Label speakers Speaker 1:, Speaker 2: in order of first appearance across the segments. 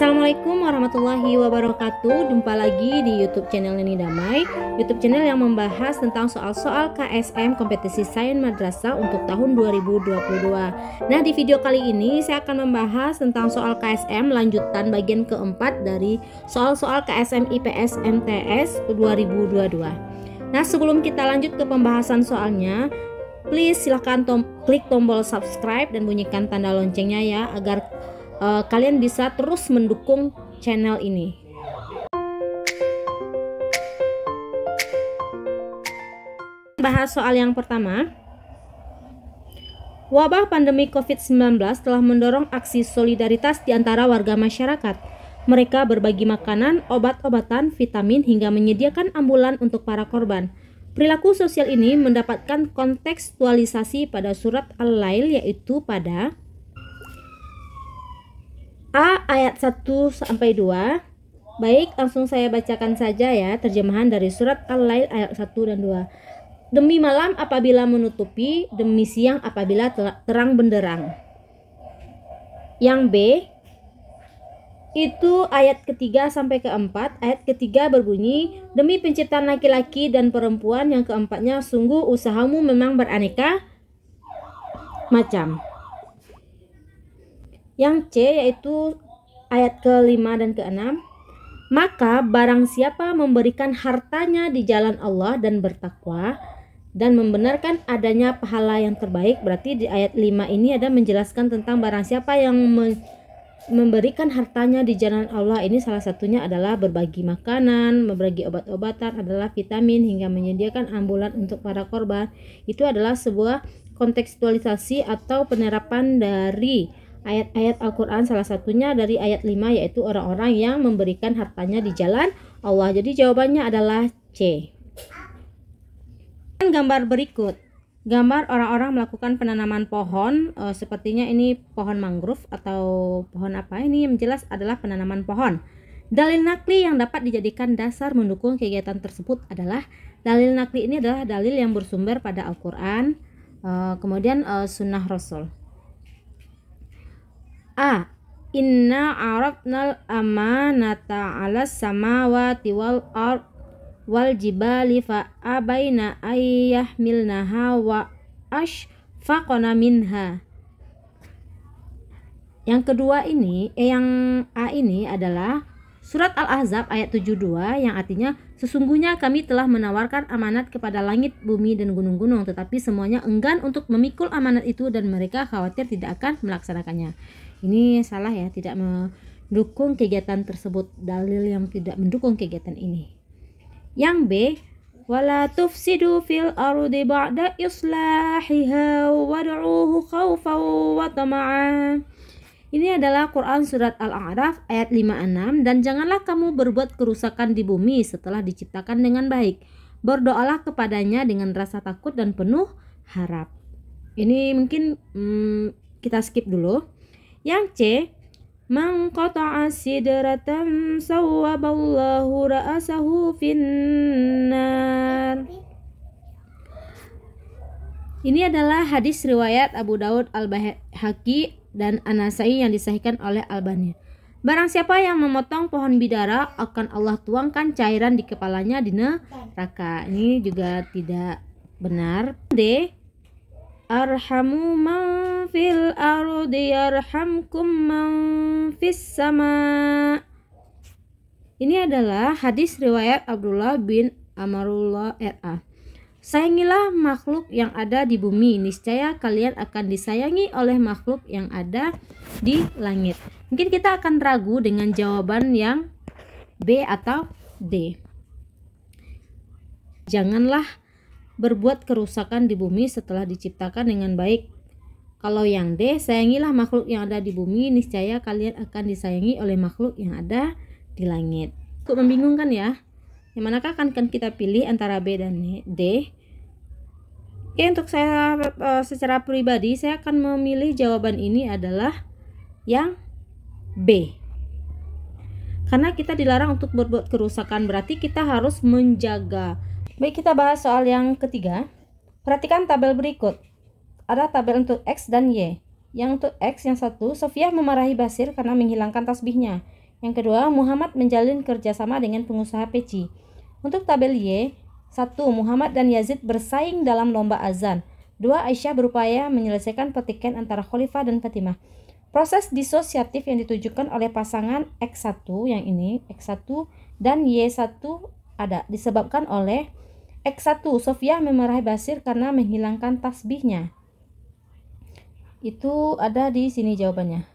Speaker 1: Assalamualaikum warahmatullahi wabarakatuh. Jumpa lagi di YouTube channel Neni Damai, YouTube channel yang membahas tentang soal-soal KSM kompetisi sains madrasah untuk tahun 2022. Nah, di video kali ini saya akan membahas tentang soal KSM lanjutan bagian keempat dari soal-soal KSM IPS MTS 2022. Nah, sebelum kita lanjut ke pembahasan soalnya, please silahkan klik tombol subscribe dan bunyikan tanda loncengnya ya, agar kalian bisa terus mendukung channel ini. Bahas soal yang pertama. Wabah pandemi COVID-19 telah mendorong aksi solidaritas di antara warga masyarakat. Mereka berbagi makanan, obat-obatan, vitamin hingga menyediakan ambulan untuk para korban. Perilaku sosial ini mendapatkan kontekstualisasi pada surat Al-Lail, yaitu pada A ayat 1-2. Baik, langsung saya bacakan saja ya terjemahan dari surat Al-Lail ayat 1 dan 2. Demi malam apabila menutupi, demi siang apabila terang benderang. Yang B itu ayat ketiga sampai keempat. Ayat ketiga berbunyi, demi penciptaan laki-laki dan perempuan. Yang keempatnya, sungguh usahamu memang beraneka macam. Yang C yaitu ayat ke-5 dan ke-6. Maka barang siapa memberikan hartanya di jalan Allah dan bertakwa dan membenarkan adanya pahala yang terbaik, berarti di ayat 5 ini ada menjelaskan tentang barang siapa yang memberikan hartanya di jalan Allah. Ini salah satunya adalah berbagi makanan, berbagi obat-obatan, adalah vitamin hingga menyediakan ambulan untuk para korban. Itu adalah sebuah kontekstualisasi atau penerapan dari ayat-ayat Al-Quran, salah satunya dari ayat 5, yaitu orang-orang yang memberikan hartanya di jalan Allah. Jadi jawabannya adalah C. Gambar berikut, gambar orang-orang melakukan penanaman pohon, sepertinya ini pohon mangrove atau pohon apa ini, yang jelas adalah penanaman pohon. Dalil nakli yang dapat dijadikan dasar mendukung kegiatan tersebut adalah, dalil nakli ini adalah dalil yang bersumber pada Al-Quran, kemudian sunnah Rasul. A. Inna aradnal amanata 'alas samawati wal ard wal jibali fa abaina ayyahmilnaha wa ashfaqna minha. Yang kedua ini, yang A ini adalah surat Al-Ahzab ayat 72, yang artinya, sesungguhnya kami telah menawarkan amanat kepada langit, bumi, dan gunung-gunung, tetapi semuanya enggan untuk memikul amanat itu dan mereka khawatir tidak akan melaksanakannya. Ini salah ya, tidak mendukung kegiatan tersebut, dalil yang tidak mendukung kegiatan ini. Yang B, wala tufsidu fil ardi ba'da islahiha wad'uhu khawfan wa tama'an. Ini adalah Quran surat Al-A'raf ayat 5-6. Dan janganlah kamu berbuat kerusakan di bumi setelah diciptakan dengan baik. Berdoalah kepadanya dengan rasa takut dan penuh harap. Ini mungkin kita skip dulu. Yang C, man qata'a sidratan sawwaballahu ra'asahu finnar. Ini adalah hadis riwayat Abu Daud, Al-Baihaqi, dan An-Nasai yang disahihkan oleh Albani. Barang siapa yang memotong pohon bidara, akan Allah tuangkan cairan di kepalanya di neraka. Ini juga tidak benar. D, arhamu man fil ardi yarhamkum man fis sama. Ini adalah hadis riwayat Abdullah bin Amarullah R.A. Sayangilah makhluk yang ada di bumi, niscaya kalian akan disayangi oleh makhluk yang ada di langit. Mungkin kita akan ragu dengan jawaban yang B atau D. Janganlah berbuat kerusakan di bumi setelah diciptakan dengan baik. Kalau yang D, sayangilah makhluk yang ada di bumi, niscaya kalian akan disayangi oleh makhluk yang ada di langit. Cukup membingungkan ya. Yang manakah akan kita pilih antara B dan D? Oke, untuk saya secara pribadi saya akan memilih jawaban ini adalah yang B. Karena kita dilarang untuk berbuat kerusakan, berarti kita harus menjaga. Baik, kita bahas soal yang ketiga. Perhatikan tabel berikut. Ada tabel untuk X dan Y. Yang untuk X yang satu, Sofia memarahi Basir karena menghilangkan tasbihnya. Yang kedua, Muhammad menjalin kerjasama dengan pengusaha peci. Untuk tabel Y, 1. Muhammad dan Yazid bersaing dalam lomba azan. 2. Aisyah berupaya menyelesaikan pertikaian antara Khalifah dan Fatimah. Proses disosiatif yang ditujukan oleh pasangan X1 yang ini, X1 dan Y1 disebabkan oleh X1, Sofiyah memarahi Basir karena menghilangkan tasbihnya. Itu ada di sini jawabannya.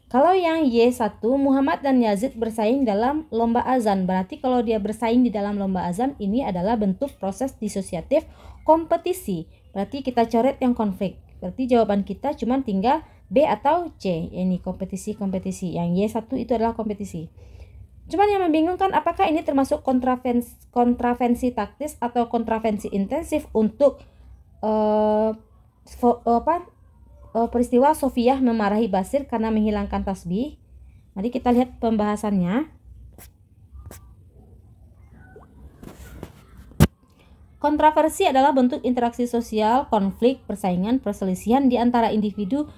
Speaker 1: Kalau yang Y1, Muhammad dan Yazid bersaing dalam lomba azan. Berarti kalau dia bersaing di dalam lomba azan, ini adalah bentuk proses disosiatif kompetisi. Berarti kita coret yang konflik. Berarti jawaban kita cuma tinggal B atau C. Ini kompetisi-kompetisi. Yang Y1 itu adalah kompetisi. Cuman yang membingungkan, apakah ini termasuk kontravensi taktis atau kontravensi intensif untuk peristiwa Sofiyah memarahi Basir karena menghilangkan tasbih. Mari kita lihat pembahasannya. Kontroversi adalah bentuk interaksi sosial, konflik, persaingan, perselisihan di antara individu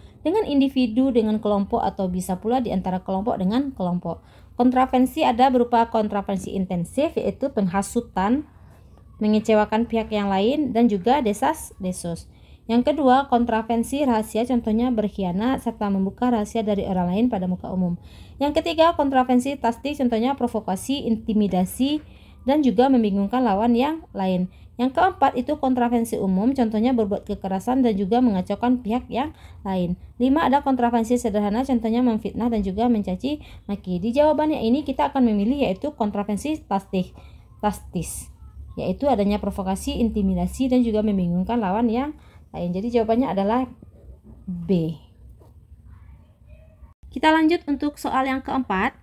Speaker 1: dengan kelompok atau bisa pula di antara kelompok dengan kelompok. Kontravensi ada berupa kontravensi intensif, yaitu penghasutan, mengecewakan pihak yang lain, dan juga desas-desus. Yang kedua, kontravensi rahasia, contohnya berkhianat serta membuka rahasia dari orang lain pada muka umum. Yang ketiga, kontravensi tasdik, contohnya provokasi, intimidasi, dan juga membingungkan lawan yang lain. Yang keempat itu kontravensi umum, contohnya berbuat kekerasan dan juga mengacaukan pihak yang lain. 5 ada kontravensi sederhana, contohnya memfitnah dan juga mencaci maki. Di jawabannya ini kita akan memilih yaitu kontravensi tastis, yaitu adanya provokasi, intimidasi, dan juga membingungkan lawan yang lain. Jadi jawabannya adalah B. Kita lanjut untuk soal yang keempat.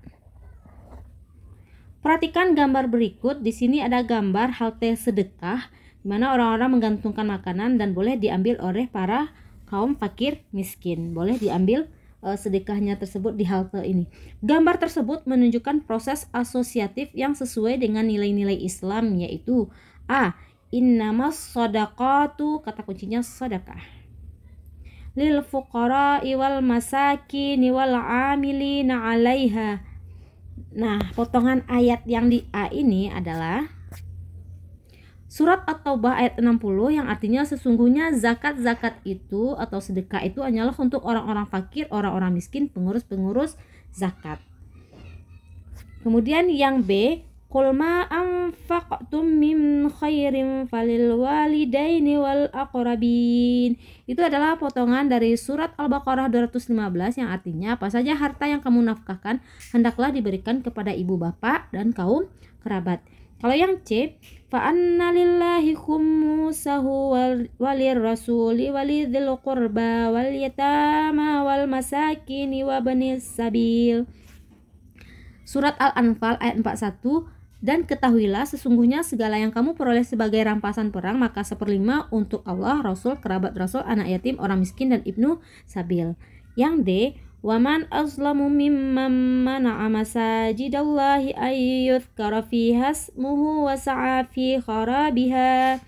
Speaker 1: Perhatikan gambar berikut. Di sini ada gambar halte sedekah, di mana orang-orang menggantungkan makanan dan boleh diambil oleh para kaum fakir miskin. Boleh diambil sedekahnya tersebut di halte ini. Gambar tersebut menunjukkan proses asosiatif yang sesuai dengan nilai-nilai Islam, yaitu A. Innamas shadaqatu, kata kuncinya sedekah, lil fuqara'i wal masakin wal 'amilina 'alaiha. Nah, potongan ayat yang di A ini adalah surat At-Taubah ayat 60 yang artinya sesungguhnya zakat itu atau sedekah itu hanyalah untuk orang-orang fakir, orang-orang miskin, pengurus-pengurus zakat. Kemudian yang B, qul ma anfaqtum min khairin falil walidaini wal aqrabin. Itu adalah potongan dari surat Al-Baqarah 215 yang artinya apa saja harta yang kamu nafkahkan hendaklah diberikan kepada ibu bapak dan kaum kerabat. Kalau yang C, fa anna lillahi khumsahu walir rasuli walidhil qurba wal yatama wal masakini wa banis sabil. Surat Al-Anfal ayat 41, dan ketahuilah sesungguhnya segala yang kamu peroleh sebagai rampasan perang maka 1/5 untuk Allah, Rasul, kerabat Rasul, anak yatim, orang miskin, dan ibnu sabil. Yang D, waman azlamu mimman mana'a masajidallahi ayyudhkara fiha ismuhu wa sa'a fi kharabiha.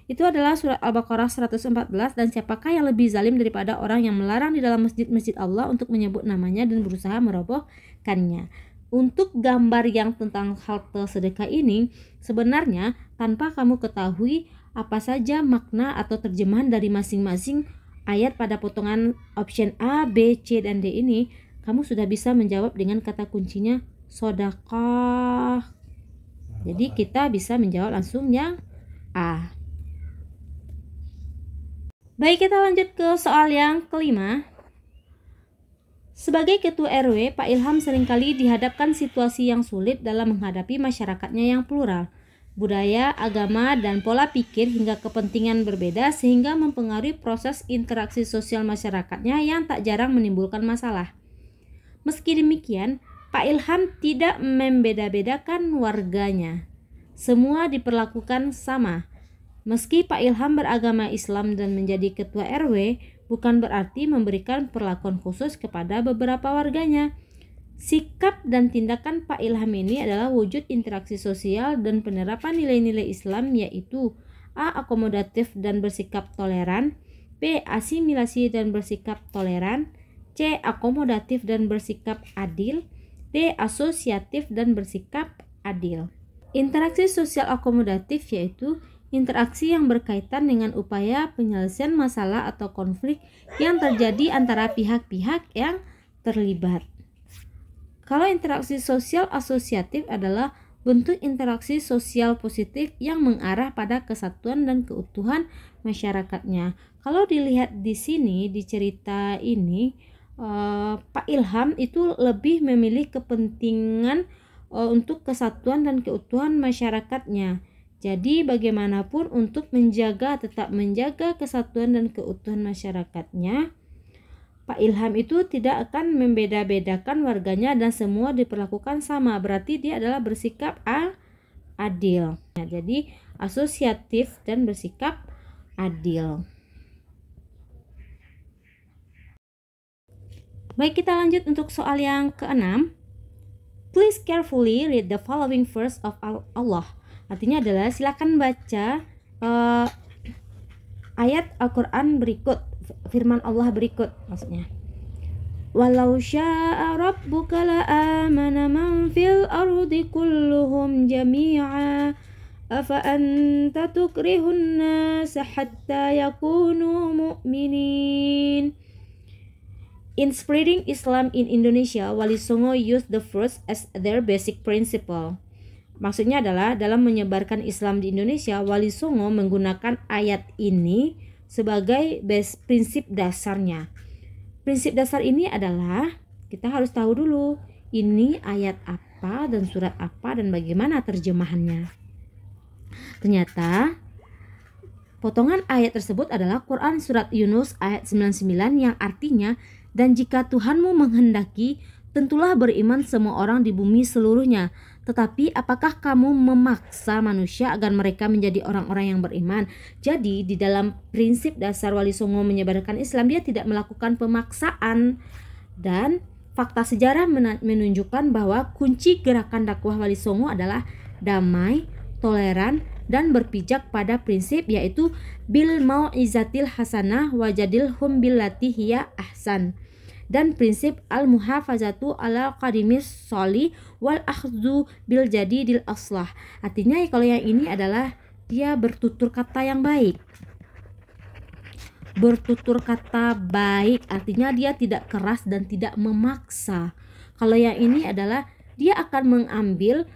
Speaker 1: Itu adalah surat Al-Baqarah 114. Dan siapakah yang lebih zalim daripada orang yang melarang di dalam masjid-masjid Allah untuk menyebut namanya dan berusaha merobohkannya. Untuk gambar yang tentang halte sedekah ini, sebenarnya tanpa kamu ketahui apa saja makna atau terjemahan dari masing-masing ayat pada potongan option A, B, C, dan D ini, kamu sudah bisa menjawab dengan kata kuncinya sedekah. Jadi kita bisa menjawab langsung yang A. Baik, kita lanjut ke soal yang kelima. Sebagai ketua RW, Pak Ilham seringkali dihadapkan situasi yang sulit dalam menghadapi masyarakatnya yang plural, budaya, agama, dan pola pikir hingga kepentingan berbeda sehingga mempengaruhi proses interaksi sosial masyarakatnya yang tak jarang menimbulkan masalah. Meski demikian, Pak Ilham tidak membeda-bedakan warganya. Semua diperlakukan sama. Meski Pak Ilham beragama Islam dan menjadi ketua RW, bukan berarti memberikan perlakuan khusus kepada beberapa warganya. Sikap dan tindakan Pak Ilham ini adalah wujud interaksi sosial dan penerapan nilai-nilai Islam, yaitu A. Akomodatif dan bersikap toleran, B. Asimilasi dan bersikap toleran, C. Akomodatif dan bersikap adil, D. Asosiatif dan bersikap adil. Interaksi sosial akomodatif yaitu interaksi yang berkaitan dengan upaya penyelesaian masalah atau konflik yang terjadi antara pihak-pihak yang terlibat. Kalau interaksi sosial asosiatif adalah bentuk interaksi sosial positif yang mengarah pada kesatuan dan keutuhan masyarakatnya. Kalau dilihat di sini di cerita ini, Pak Ilham itu lebih memilih kepentingan untuk kesatuan dan keutuhan masyarakatnya. Jadi bagaimanapun untuk tetap menjaga kesatuan dan keutuhan masyarakatnya, Pak Ilham itu tidak akan membeda-bedakan warganya dan semua diperlakukan sama. Berarti dia adalah bersikap adil. Nah, jadi asosiatif dan bersikap adil. Baik, kita lanjut untuk soal yang ke-6. Please carefully read the following verse of Allah. Artinya adalah silakan baca ayat Al-Quran berikut, firman Allah berikut maksudnya. Walau syaa rabbuka la'amana man fil ardi kulluhum jami'a afa anta tukrihun nas hatta yakunu mu'minin. In spreading Islam in Indonesia, Wali Songo used the verse as their basic principle. Maksudnya adalah dalam menyebarkan Islam di Indonesia, Wali Songo menggunakan ayat ini sebagai prinsip dasarnya. Prinsip dasar ini adalah kita harus tahu dulu ini ayat apa dan surat apa dan bagaimana terjemahannya. Ternyata potongan ayat tersebut adalah Quran surat Yunus ayat 99 yang artinya, dan jika Tuhanmu menghendaki, tentulah beriman semua orang di bumi seluruhnya. Tetapi apakah kamu memaksa manusia agar mereka menjadi orang-orang yang beriman? Jadi di dalam prinsip dasar Wali Songo menyebarkan Islam, dia tidak melakukan pemaksaan. Dan fakta sejarah menunjukkan bahwa kunci gerakan dakwah Wali Songo adalah damai, toleran, dan berpijak pada prinsip yaitu bil mau'izatil hasanah wajadilhum billati hiya ahsan, dan prinsip al-muhafazatu ala qadimis sholih wal akhdhu bil jadidil aslah. Artinya kalau yang ini adalah dia bertutur kata yang baik. Bertutur kata baik artinya dia tidak keras dan tidak memaksa. Kalau yang ini adalah dia akan mengambil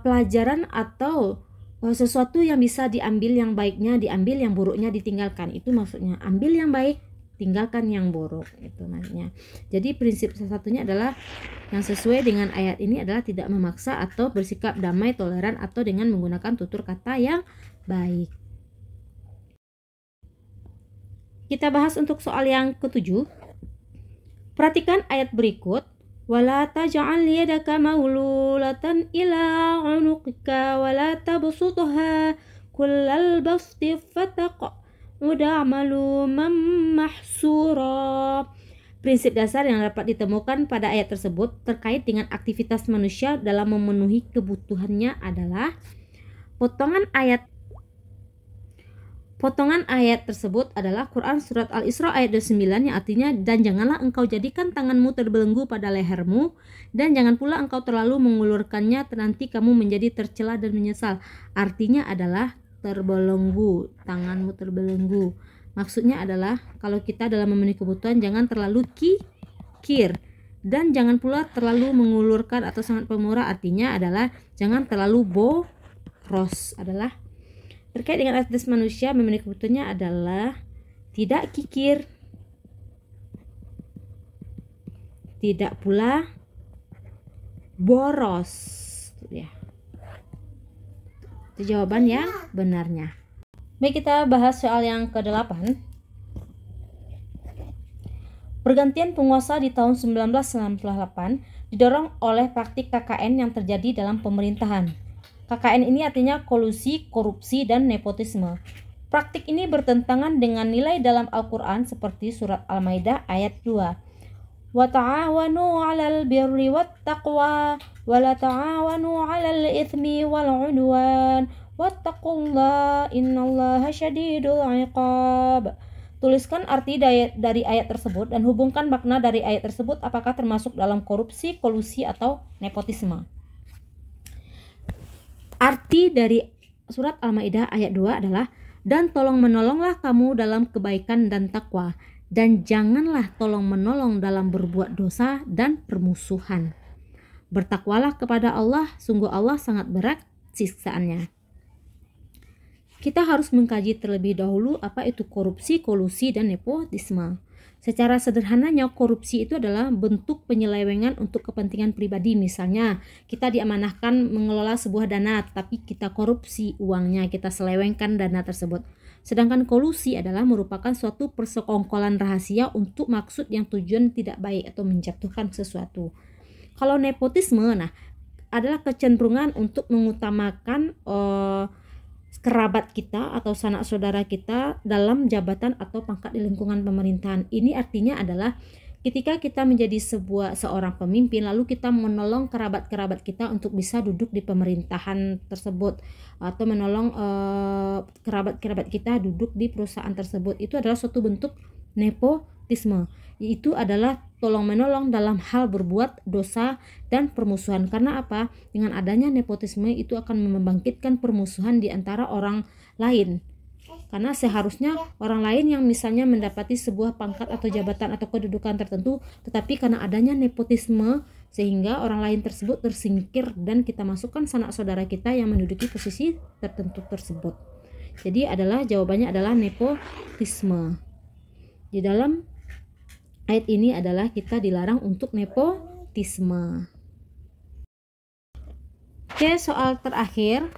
Speaker 1: pelajaran atau sesuatu yang bisa diambil yang baiknya, diambil yang buruknya ditinggalkan. Itu maksudnya, ambil yang baik, tinggalkan yang buruk, itu maksudnya. Jadi prinsip satunya adalah yang sesuai dengan ayat ini adalah tidak memaksa atau bersikap damai, toleran, atau dengan menggunakan tutur kata yang baik. Kita bahas untuk soal yang ke-7. Perhatikan ayat berikut. Wala taj'al yadaka maululatan ila 'unuqika wala tabsutha kullal basti fataq'uda maluman mahsura. Prinsip dasar yang dapat ditemukan pada ayat tersebut terkait dengan aktivitas manusia dalam memenuhi kebutuhannya adalah Potongan ayat tersebut adalah Quran surat Al-Isra ayat 29 yang artinya, dan janganlah engkau jadikan tanganmu terbelenggu pada lehermu, dan jangan pula engkau terlalu mengulurkannya nanti kamu menjadi tercela dan menyesal. Artinya adalah terbelenggu, tanganmu terbelenggu. Maksudnya adalah kalau kita dalam memenuhi kebutuhan jangan terlalu kikir, dan jangan pula terlalu mengulurkan atau sangat pemurah. Artinya adalah jangan terlalu boros. Adalah terkait dengan aktivitas manusia memenuhi kebutuhannya adalah tidak kikir, tidak pula boros. Ya. Itu jawaban yang benarnya. Baik, kita bahas soal yang ke-8. Pergantian penguasa di tahun 1998 didorong oleh praktik KKN yang terjadi dalam pemerintahan. KKN ini artinya kolusi, korupsi, dan nepotisme. Praktik ini bertentangan dengan nilai dalam Al-Quran seperti surat Al-Maidah ayat 2. Wa ta'awanu 'alal birri wat taqwa wa la ta'awanu 'alal itsmi wal 'udwan wattaqullaha innallaha syadidul 'iqab. Tuliskan arti dari ayat tersebut dan hubungkan makna dari ayat tersebut apakah termasuk dalam korupsi, kolusi, atau nepotisme. Arti dari surat Al-Maidah ayat 2 adalah, dan tolong menolonglah kamu dalam kebaikan dan takwa, dan janganlah tolong menolong dalam berbuat dosa dan permusuhan. Bertakwalah kepada Allah, sungguh Allah sangat berat siksaannya. Kita harus mengkaji terlebih dahulu apa itu korupsi, kolusi, dan nepotisme. Secara sederhananya, korupsi itu adalah bentuk penyelewengan untuk kepentingan pribadi. Misalnya, kita diamanahkan mengelola sebuah dana, tapi kita korupsi uangnya, kita selewengkan dana tersebut. Sedangkan kolusi adalah merupakan suatu persekongkolan rahasia untuk maksud yang tujuan tidak baik atau menjatuhkan sesuatu. Kalau nepotisme, adalah kecenderungan untuk mengutamakan kerabat kita atau sanak saudara kita dalam jabatan atau pangkat di lingkungan pemerintahan. Ini artinya adalah ketika kita menjadi seorang pemimpin, lalu kita menolong kerabat-kerabat kita untuk bisa duduk di pemerintahan tersebut, atau menolong kerabat-kerabat kita duduk di perusahaan tersebut. Itu adalah suatu bentuk nepotisme. Itu adalah tolong menolong dalam hal berbuat dosa dan permusuhan. Karena apa? Dengan adanya nepotisme itu akan membangkitkan permusuhan di antara orang lain. Karena seharusnya orang lain yang misalnya mendapati sebuah pangkat atau jabatan atau kedudukan tertentu, tetapi karena adanya nepotisme sehingga orang lain tersebut tersingkir dan kita masukkan sanak saudara kita yang menduduki posisi tertentu tersebut. Jadi jawabannya adalah nepotisme. Di dalam ayat ini adalah kita dilarang untuk nepotisme. Oke, soal terakhir.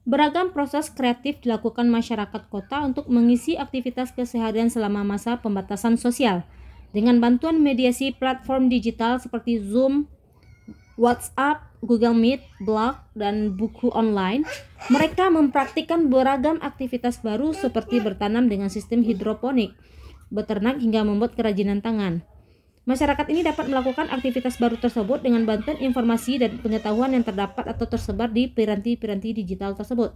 Speaker 1: Beragam proses kreatif dilakukan masyarakat kota untuk mengisi aktivitas keseharian selama masa pembatasan sosial. Dengan bantuan mediasi platform digital seperti Zoom, WhatsApp, Google Meet, blog, dan buku online, mereka mempraktikkan beragam aktivitas baru seperti bertanam dengan sistem hidroponik, beternak, hingga membuat kerajinan tangan. Masyarakat ini dapat melakukan aktivitas baru tersebut dengan bantuan informasi dan pengetahuan yang terdapat atau tersebar di piranti-piranti digital tersebut.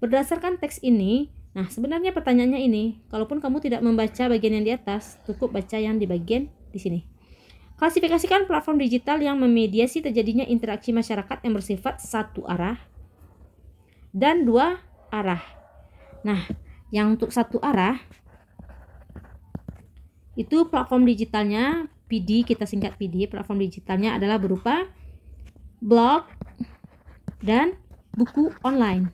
Speaker 1: Berdasarkan teks ini, sebenarnya pertanyaannya ini, kalaupun kamu tidak membaca bagian yang di atas, cukup baca yang di bagian di sini. Klasifikasikan platform digital yang memediasi terjadinya interaksi masyarakat yang bersifat satu arah dan dua arah. Yang untuk satu arah itu platform digitalnya PD, kita singkat PD. Platform digitalnya adalah berupa blog dan buku online.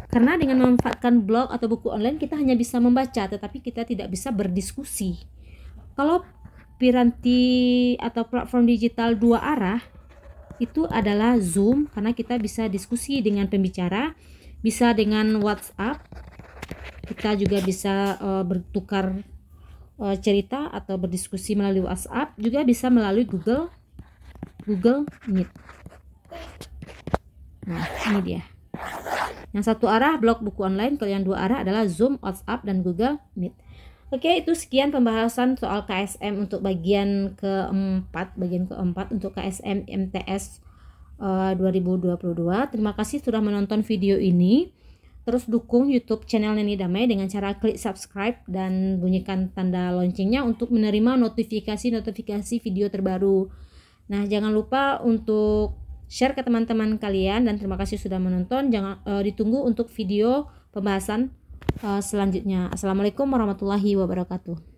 Speaker 1: Karena dengan memanfaatkan blog atau buku online kita hanya bisa membaca, tetapi kita tidak bisa berdiskusi. Kalau piranti atau platform digital dua arah itu adalah Zoom, karena kita bisa diskusi dengan pembicara, bisa dengan WhatsApp, kita juga bisa bertukar cerita atau berdiskusi melalui WhatsApp, juga bisa melalui Google Meet. Ini dia. Yang satu arah blog buku online, kalau yang dua arah adalah Zoom, WhatsApp, dan Google Meet. Oke, itu sekian pembahasan soal KSM untuk bagian keempat untuk KSM MTS 2022. Terima kasih sudah menonton video ini. Terus dukung YouTube channel Neni Damai dengan cara klik subscribe dan bunyikan tanda loncengnya untuk menerima notifikasi video terbaru. Jangan lupa untuk share ke teman-teman kalian, dan terima kasih sudah menonton. Jangan ditunggu untuk video pembahasan selanjutnya. Assalamualaikum warahmatullahi wabarakatuh.